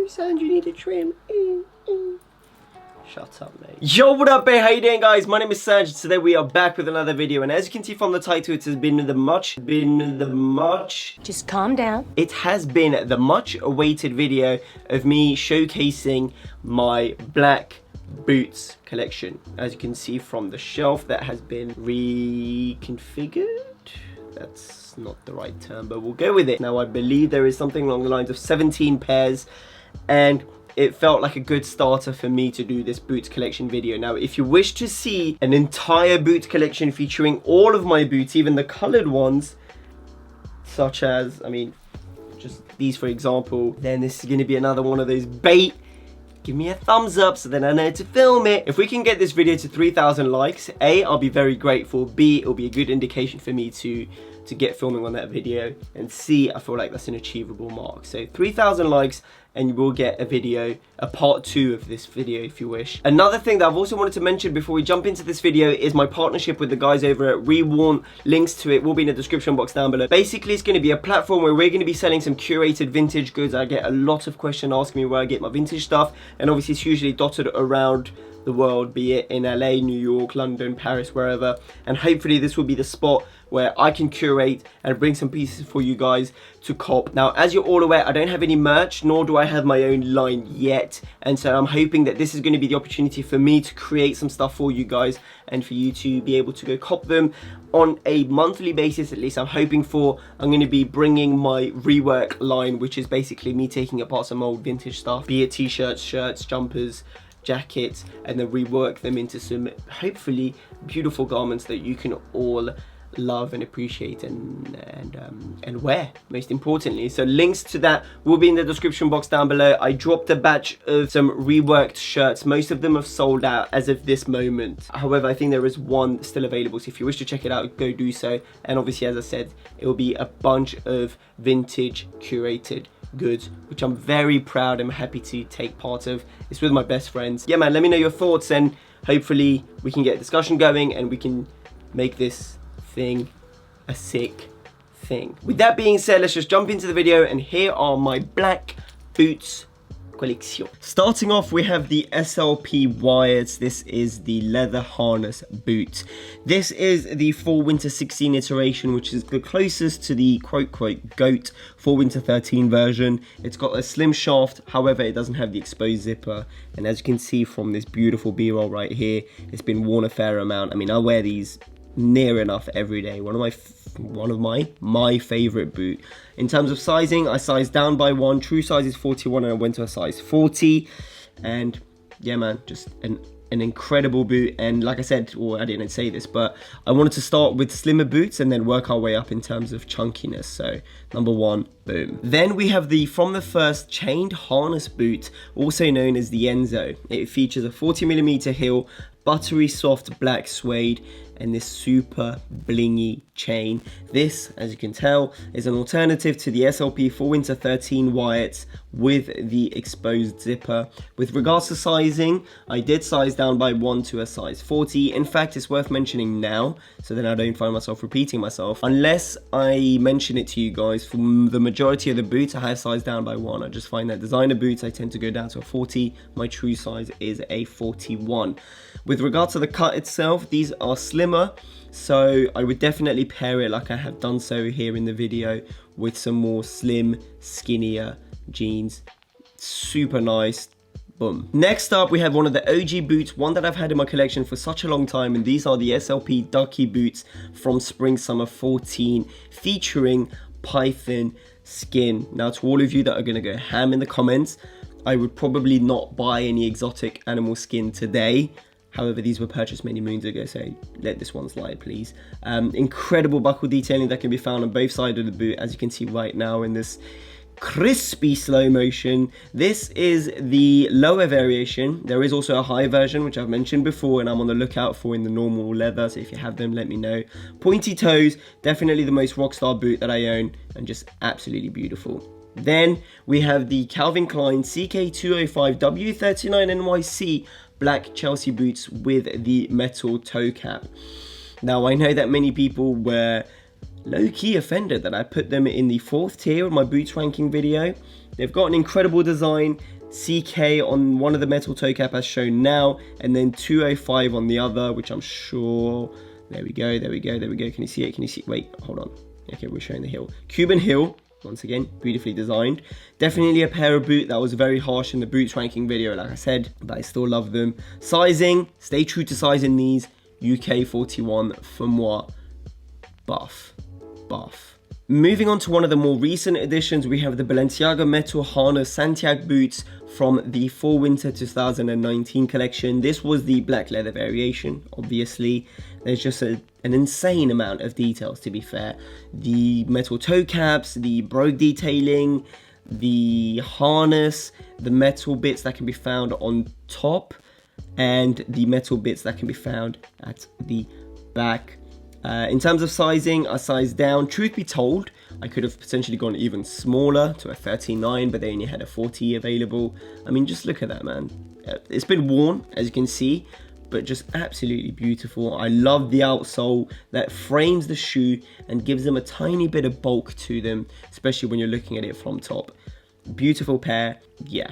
Sanj, you need a trim. Shut up, mate. Yo, what up, babe? How you doing, guys? My name is Sanj. Today we are back with another video, and as you can see from the title, it has been the much. Just calm down. It has been the much-awaited video of me showcasing my black boots collection. As you can see from the shelf, that has been reconfigured. That's not the right term, but we'll go with it. Now, I believe there is something along the lines of 17 pairs, and it felt like a good starter for me to do this boots collection video. Now, if you wish to see an entire boots collection featuring all of my boots, even the colored ones, such as, I mean, just these for example, then this is going to be another one of those bait. Give me a thumbs up so then I know to film it. If we can get this video to 3,000 likes, A, I'll be very grateful. B, it'll be a good indication for me to get filming on that video. And C, I feel like that's an achievable mark. So 3,000 likes and you will get a video, a part 2 of this video if you wish. Another thing that I've also wanted to mention before we jump into this video is my partnership with the guys over at Reworn. Links to it will be in the description box down below. Basically, it's going to be a platform where we're going to be selling some curated vintage goods. I get a lot of questions asking me where I get my vintage stuff, and obviously it's usually dotted around the world, be it in LA, New York, London, Paris, wherever. And hopefully this will be the spot where I can curate and bring some pieces for you guys to cop. Now, as you're all aware, I don't have any merch, nor do I have my own line yet. And so I'm hoping that this is going to be the opportunity for me to create some stuff for you guys and for you to be able to go cop them on a monthly basis. At least I'm hoping for. I'm going to be bringing my rework line, which is basically me taking apart some old vintage stuff, be it t-shirts, shirts, jumpers, jackets, and then rework them into some hopefully beautiful garments that you can all love and appreciate and wear, most importantly. So links to that will be in the description box down below. I dropped a batch of some reworked shirts. Most of them have sold out as of this moment. However, I think there is one still available, so if you wish to check it out, go do so. And obviously, as I said, it will be a bunch of vintage curated goods, which I'm very proud and happy to take part of. It's with my best friends. Yeah, man, let me know your thoughts, and hopefully we can get a discussion going and we can make this thing a sick thing. With that being said, let's just jump into the video, and here are my black boots collection. Starting off, we have the SLP Wires. This is the leather harness boot. This is the Fall Winter 16 iteration, which is the closest to the quote-quote GOAT Fall Winter 13 version. It's got a slim shaft, however it doesn't have the exposed zipper, and as you can see from this beautiful b-roll right here, it's been worn a fair amount. I mean, I wear these near enough every day. One of my favorite boot. In terms of sizing, I sized down by 1. True size is 41 and I went to a size 40. And yeah, man, just an incredible boot. And like I said, or I didn't say this, but I wanted to start with slimmer boots and then work our way up in terms of chunkiness. So number 1, boom. Then we have the From the First chained harness boot, also known as the Enzo. It features a 40mm heel, buttery soft black suede, and this super blingy chain. This, as you can tell, is an alternative to the SLP Fall Winter 13 Wyatts with the exposed zipper. With regards to sizing, I did size down by 1 to a size 40. In fact, it's worth mentioning now, so that I don't find myself repeating myself. Unless I mention it to you guys, for the majority of the boots, I have sized down by 1. I just find that designer boots, I tend to go down to a 40. My true size is a 41. With regard to the cut itself, these are slimmer, so I would definitely pair it, like I have done so here in the video, with some more slim, skinnier jeans. Super nice. Boom. Next up, we have one of the OG boots, one that I've had in my collection for such a long time, and these are the SLP Ducky boots from Spring Summer 14, featuring python skin. Now, to all of you that are going to go ham in the comments, I would probably not buy any exotic animal skin today. However, these were purchased many moons ago, so let this one slide, please. Incredible buckle detailing that can be found on both sides of the boot, as you can see right now in this crispy slow motion. This is the lower variation. There is also a high version, which I've mentioned before, and I'm on the lookout for in the normal leather, so if you have them, let me know. Pointy toes, definitely the most rockstar boot that I own, and just absolutely beautiful. Then we have the Calvin Klein CK205 W39 NYC black Chelsea boots with the metal toe cap. Now, I know that many people were low-key offended that I put them in the 4th tier of my boots ranking video. They've got an incredible design. CK on one of the metal toe cap as shown now, and then 205 on the other, which I'm sure, there we go, can you see it, wait, hold on, okay, we're showing the heel, Cuban heel, once again, beautifully designed. Definitely a pair of boot that was very harsh in the boots ranking video, like I said, but I still love them. Sizing, stay true to size in these, UK 41 for moi, buff. Moving on to one of the more recent additions, we have the Balenciaga Metal Harness Santiago boots from the Fall Winter 2019 collection. This was the black leather variation, obviously. There's just an insane amount of details, to be fair. The metal toe caps, the brogue detailing, the harness, the metal bits that can be found on top, and the metal bits that can be found at the back. In terms of sizing, I sized down. Truth be told, I could have potentially gone even smaller to a 39, but they only had a 40 available. I mean, just look at that, man. It's been worn, as you can see, but just absolutely beautiful. I love the outsole that frames the shoe and gives them a tiny bit of bulk to them, especially when you're looking at it from top. Beautiful pair, yeah.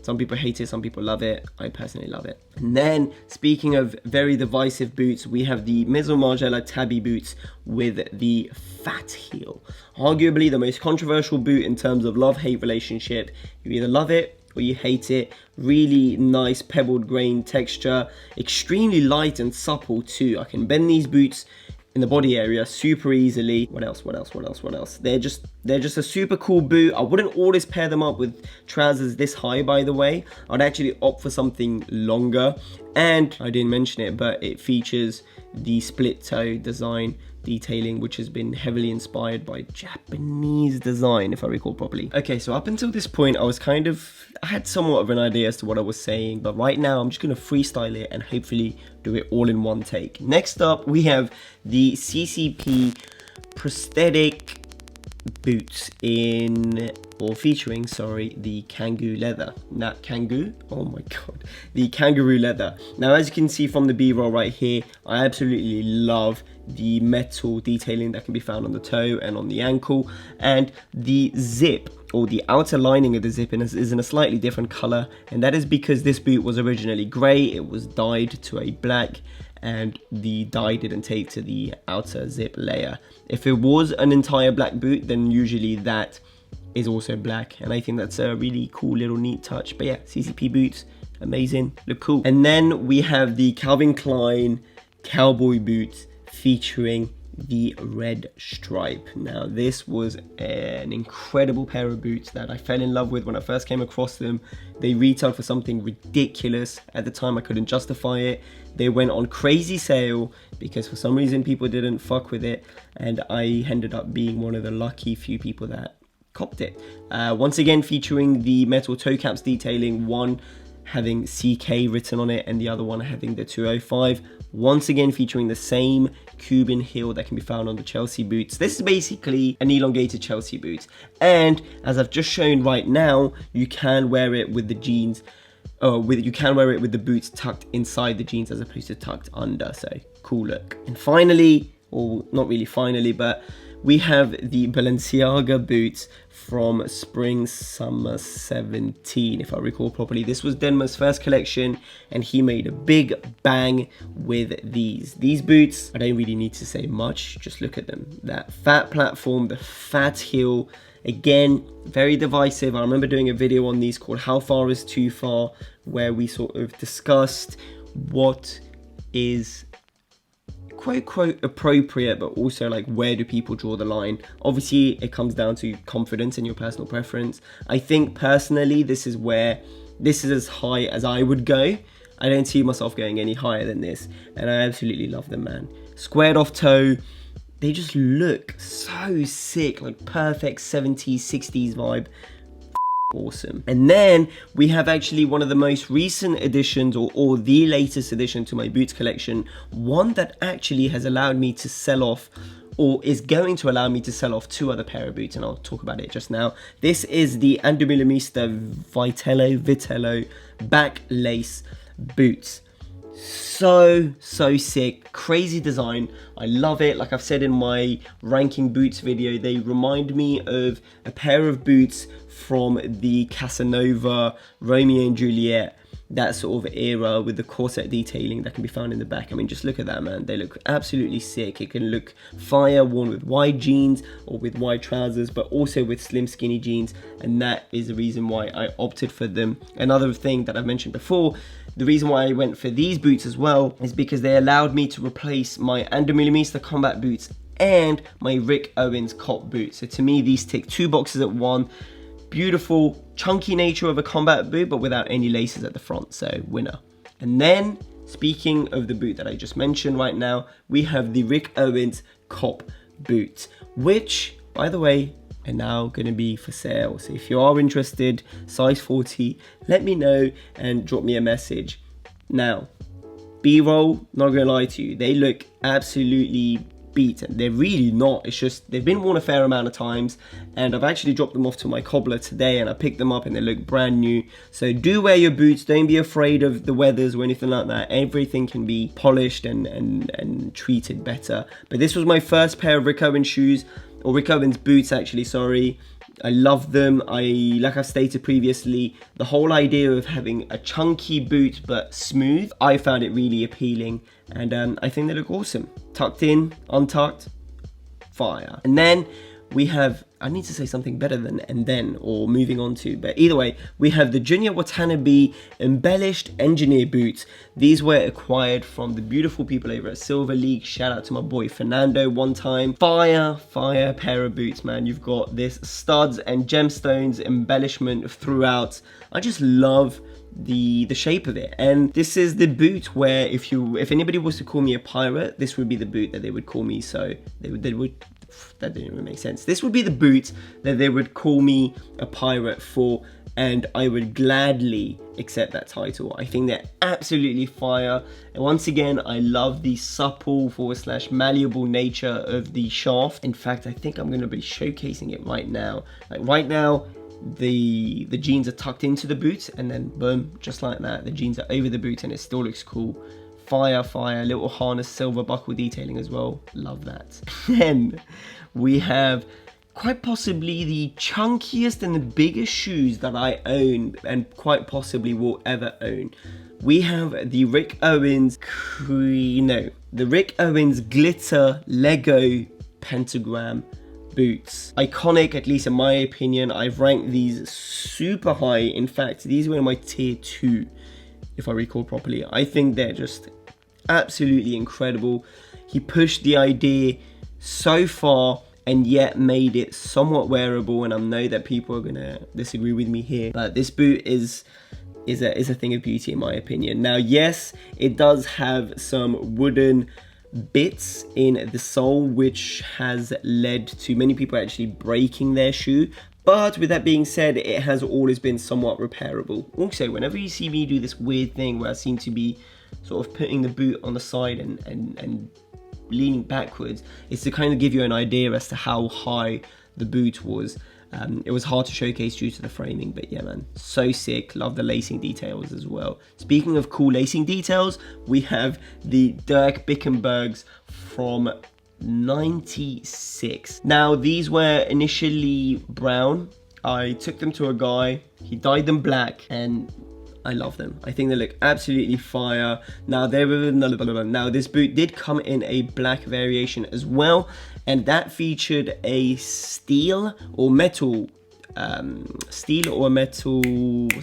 Some people hate it, some people love it. I personally love it. And then, speaking of very divisive boots, we have the Maison Margiela Tabby boots with the fat heel. Arguably the most controversial boot in terms of love-hate relationship. You either love it or you hate it. Really nice pebbled grain texture. Extremely light and supple too. I can bend these boots in the body area super easily. What else? They're just a super cool boot. I wouldn't always pair them up with trousers this high, by the way. I'd actually opt for something longer. And I didn't mention it, but it features the split toe design detailing, which has been heavily inspired by Japanese design, if I recall properly. Okay, so up until this point, I had somewhat of an idea as to what I was saying, but right now I'm just gonna freestyle it and hopefully do it all in one take. Next up, we have the CCP prosthetic boots featuring the Kangoo leather. The kangaroo leather. Now, as you can see from the B-roll right here, I absolutely love the metal detailing that can be found on the toe and on the ankle, and the zip, or the outer lining of the zip, is in a slightly different color, and that is because this boot was originally gray. It was dyed to a black, and the dye didn't take to the outer zip layer. If it was an entire black boot, then usually that is also black, and I think that's a really cool little neat touch. But yeah, CCP boots, amazing, look cool. And then we have the Calvin Klein cowboy boots featuring the red stripe. Now, this was an incredible pair of boots that I fell in love with when I first came across them. They retailed for something ridiculous. At the time, I couldn't justify it. They went on crazy sale because for some reason people didn't fuck with it, and I ended up being one of the lucky few people that copped it. Once again, featuring the metal toe caps detailing, one having CK written on it and the other one having the 205. Once again, featuring the same Cuban heel that can be found on the Chelsea boots. This is basically an elongated Chelsea boot, and as I've just shown right now, you can wear it with the jeans, you can wear it with the boots tucked inside the jeans as opposed to tucked under, so cool look. And finally, or not really finally, but we have the Balenciaga boots from Spring Summer 17, if I recall properly. This was Denmar's first collection, and he made a big bang with these. These boots, I don't really need to say much, just look at them. That fat platform, the fat heel, again, very divisive. I remember doing a video on these called How Far Is Too Far, where we sort of discussed what is quote appropriate, but also like where do people draw the line. Obviously it comes down to confidence and your personal preference. I think personally this is as high as I would go. I don't see myself going any higher than this, and I absolutely love them, man. Squared off toe, they just look so sick, like perfect 70s 60s vibe. Awesome. And then we have actually one of the most recent additions, or the latest addition to my boots collection, one that actually has allowed me to sell off, or is going to allow me to sell off, two other pair of boots, and I'll talk about it just now. This is the Andromeda Vitello back lace boots. So sick, crazy design. I love it. Like I've said in my ranking boots video, they remind me of a pair of boots from the Casanova Romeo and Juliet, that sort of era, with the corset detailing that can be found in the back. I mean, just look at that, man. They look absolutely sick. It can look fire worn with wide jeans or with wide trousers, but also with slim skinny jeans, and that is the reason why I opted for them. Another thing that I've mentioned before, the reason why I went for these boots as well is because they allowed me to replace my Under Millimeter combat boots and my Rick Owens cop boots. So to me, these tick 2 boxes at one. Beautiful, chunky nature of a combat boot, but without any laces at the front, so winner. And then, speaking of the boot that I just mentioned right now, we have the Rick Owens cop boot, which, by the way, are now going to be for sale. So if you are interested, size 40, let me know and drop me a message. Now, B-roll, not going to lie to you, they look absolutely beaten. They're really not. It's just they've been worn a fair amount of times, and I've actually dropped them off to my cobbler today, and I picked them up and they look brand new. So do wear your boots. Don't be afraid of the weathers or anything like that. Everything can be polished and treated better. But this was my first pair of Rick Owens shoes, or Rick Owens boots actually, sorry. I love them. Like I've stated previously, the whole idea of having a chunky boot but smooth, I found it really appealing, and I think they look awesome. Tucked in, untucked, fire. And then we have, I need to say something better than and then, or moving on to, but either way, we have the Junior Watanabe embellished engineer boots. These were acquired from the beautiful people over at Silver League. Shout out to my boy Fernando one time. Fire pair of boots, man. You've got this studs and gemstones embellishment throughout. I just love the shape of it, and this is the boot where if anybody was to call me a pirate, this would be the boot that they would call me. So they would that didn't even make sense. This would be the boot that they would call me a pirate for, and I would gladly accept that title. I think they're absolutely fire, and once again, I love the supple / malleable nature of the shaft. In fact, I think I'm going to be showcasing it right now. Like right now, the jeans are tucked into the boot, and then boom, just like that, the jeans are over the boot, and it still looks cool. Fire, little harness, silver buckle detailing as well. Love that. Then we have quite possibly the chunkiest and the biggest shoes that I own, and quite possibly will ever own. We have the Rick Owens, the Rick Owens glitter Lego pentagram boots. Iconic, at least in my opinion. I've ranked these super high. In fact, these were in my tier 2, if I recall properly. I think they're just absolutely incredible. He pushed the idea so far and yet made it somewhat wearable, and I know that people are gonna disagree with me here, but this boot is a thing of beauty in my opinion. Now, yes, it does have some wooden bits in the sole, which has led to many people actually breaking their shoe, but with that being said, it has always been somewhat repairable. Also, whenever you see me do this weird thing where I seem to be sort of putting the boot on the side and leaning backwards, it's to kind of give you an idea as to how high the boot was. It was hard to showcase due to the framing, but yeah, man, so sick. Love the lacing details as well. Speaking of cool lacing details, we have the Dirk Bickenbergs from 96. Now, these were initially brown. I took them to a guy, he dyed them black, and I love them. I think they look absolutely fire. Now, this boot did come in a black variation as well, and that featured a steel or metal what's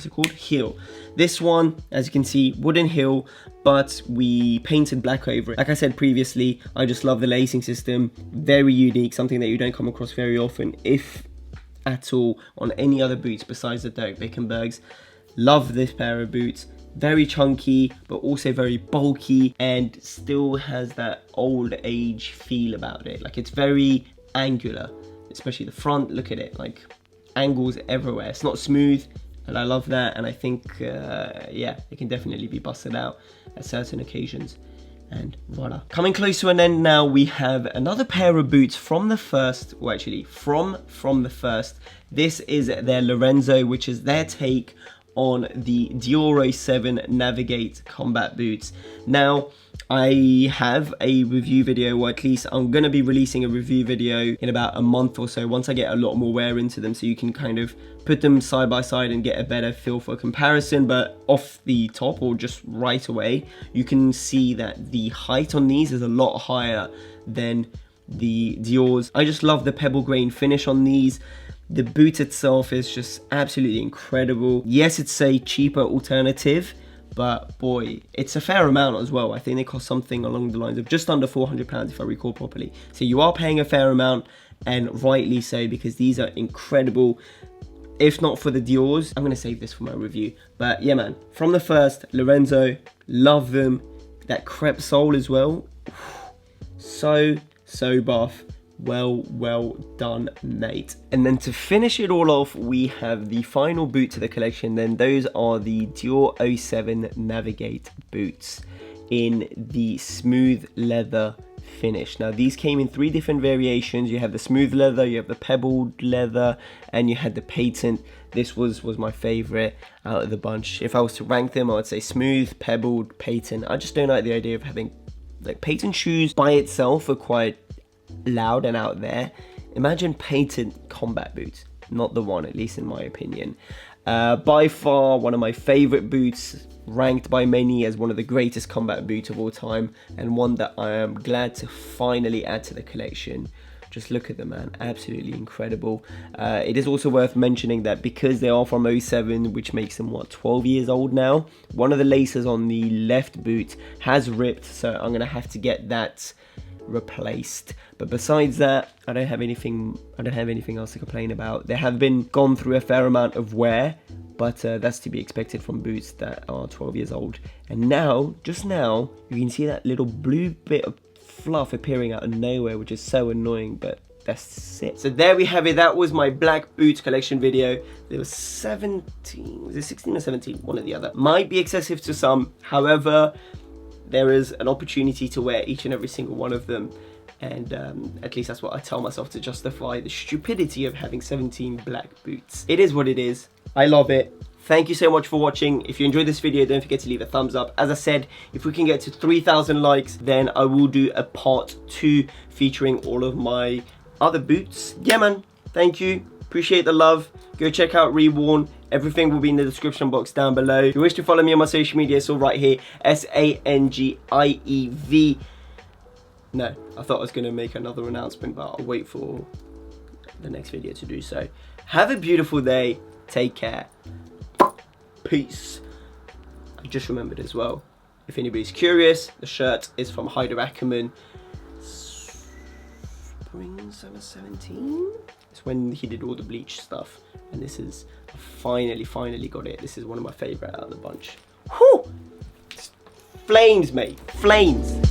it called, heel. This one, as you can see, wooden heel, but we painted black over it. Like I said previously, I just love the lacing system. Very unique, something that you don't come across very often, if at all, on any other boots besides the Dirk Bickenbergs. Love this pair of boots. Very chunky, but also very bulky, and still has that old age feel about it. Like, it's very angular, especially the front. Look at it, like angles everywhere. It's not smooth, and I love that. And I think, yeah, it can definitely be busted out at certain occasions. And voila. Coming close to an end now, we have another pair of boots from the first, well, actually from the first. This is their Lorenzo, which is their take on the Dior 07 Navigate combat boots. Now, I have a review video, or at least I'm going to be releasing a review video in about a month or so once I get a lot more wear into them, so you can kind of put them side by side and get a better feel for comparison. But off the top, or just right away, you can see that the height on these is a lot higher than the Dior's. I just love the pebble grain finish on these. The boot itself is just absolutely incredible. Yes, it's a cheaper alternative, but boy, it's a fair amount as well. I think they cost something along the lines of just under £400 if I recall properly. So you are paying a fair amount, and rightly so, because these are incredible. If not for the Dior's, I'm going to save this for my review. But yeah, man, from the first, Lorenzo, love them. That crepe sole as well. So buff. Well done, mate. And then to finish it all off, we have the final boot to the collection. Then those are the Dior 07 Navigate boots in the smooth leather finish. Now these came in 3 different variations. You have the smooth leather, you have the pebbled leather, and you had the patent. This was my favorite out of the bunch. If I was to rank them, I would say smooth, pebbled, patent. I just don't like the idea of having, like, patent shoes by itself are quite loud and out there. Imagine patent combat boots. Not the one, at least in my opinion. By far one of my favorite boots, ranked by many as one of the greatest combat boots of all time, and one that I am glad to finally add to the collection. Just look at them, man, absolutely incredible. It is also worth mentioning that because they are from 07, which makes them, what, 12 years old now, one of the laces on the left boot has ripped, so I'm gonna have to get that replaced. But besides that, I don't have anything else to complain about. They have been gone through a fair amount of wear, but that's to be expected from boots that are 12 years old. And now, just now, you can see that little blue bit of fluff appearing out of nowhere, which is so annoying, but that's it. So there we have it. That was my black boots collection video. There was 17, was it 16 or 17? One or the other. Might be excessive to some, however, there is an opportunity to wear each and every single one of them, and at least that's what I tell myself to justify the stupidity of having 17 black boots. It is what it is. I love it. Thank you so much for watching. If you enjoyed this video, don't forget to leave a thumbs up. As I said, if we can get to 3,000 likes, then I will do a part 2 featuring all of my other boots. Yeah, man, thank you. Appreciate the love. Go check out Reworn. Everything will be in the description box down below. If you wish to follow me on my social media, it's all right here. Sangiev. No, I thought I was going to make another announcement, but I'll wait for the next video to do so. Have a beautiful day. Take care. Peace. I just remembered as well, if anybody's curious, the shirt is from Haider Ackermann. Spring summer 17? It's when he did all the bleach stuff, and this is, I finally got it. This is one of my favorite out of the bunch. Whew! Flames, mate, flames.